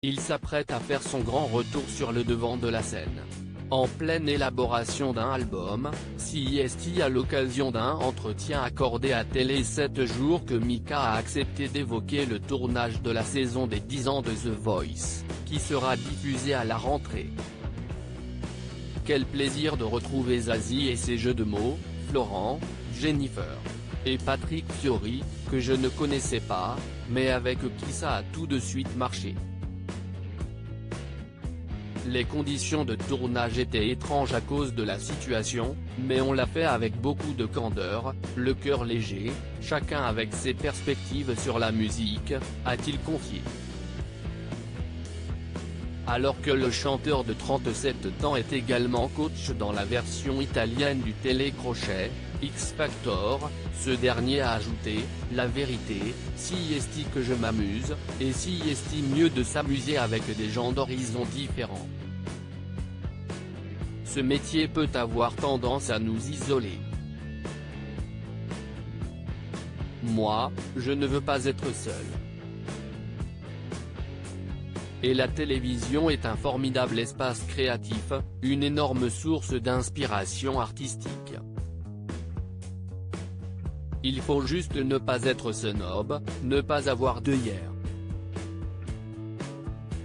Il s'apprête à faire son grand retour sur le devant de la scène. En pleine élaboration d'un album, CIST à l'occasion d'un entretien accordé à Télé 7 jours que Mika a accepté d'évoquer le tournage de la saison des 10 ans de The Voice, qui sera diffusée à la rentrée. Quel plaisir de retrouver Zazie et ses jeux de mots, Florent, Jennifer et Patrick Fiori, que je ne connaissais pas, mais avec qui ça a tout de suite marché. Les conditions de tournage étaient étranges à cause de la situation, mais on l'a fait avec beaucoup de candeur, le cœur léger, chacun avec ses perspectives sur la musique, a-t-il confié. Alors que le chanteur de 37 ans est également coach dans la version italienne du télécrochet, X Factor, ce dernier a ajouté « La vérité, si est-il que je m'amuse, et si est-il mieux de s'amuser avec des gens d'horizons différents. Ce métier peut avoir tendance à nous isoler. Moi, je ne veux pas être seul. Et la télévision est un formidable espace créatif, une énorme source d'inspiration artistique. Il faut juste ne pas être snob, ne pas avoir d'œillères.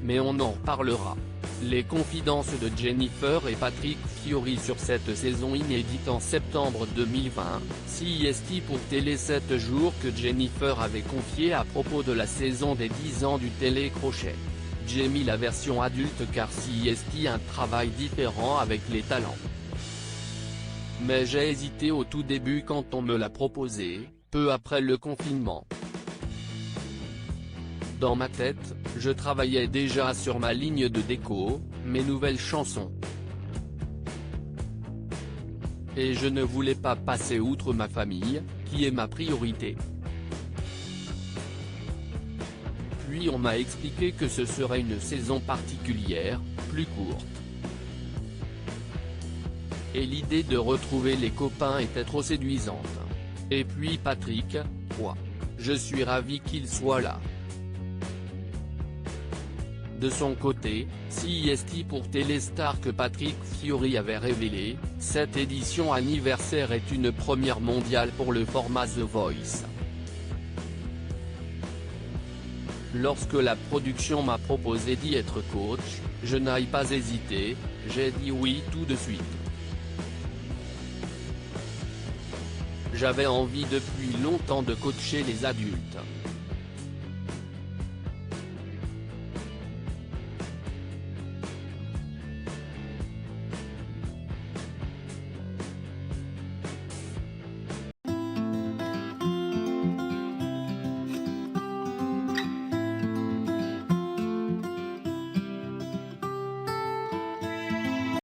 Mais on en reparlera. Les confidences de Jennifer et Patrick Fiori sur cette saison inédite en septembre 2020, CIST pour Télé 7 jours que Jennifer avait confié à propos de la saison des 10 ans du télécrochet. J'ai mis la version adulte car CIST un travail différent avec les talents. Mais j'ai hésité au tout début quand on me l'a proposé, peu après le confinement. Dans ma tête, je travaillais déjà sur ma ligne de déco, mes nouvelles chansons. Et je ne voulais pas passer outre ma famille, qui est ma priorité. Puis on m'a expliqué que ce serait une saison particulière, plus courte. Et l'idée de retrouver les copains était trop séduisante. Et puis Patrick, quoi. Je suis ravi qu'il soit là. De son côté, CIST pour Téléstar que Patrick Fiori avait révélé, cette édition anniversaire est une première mondiale pour le format The Voice. Lorsque la production m'a proposé d'y être coach, je n'ai pas hésité, j'ai dit oui tout de suite. J'avais envie depuis longtemps de coacher les adultes.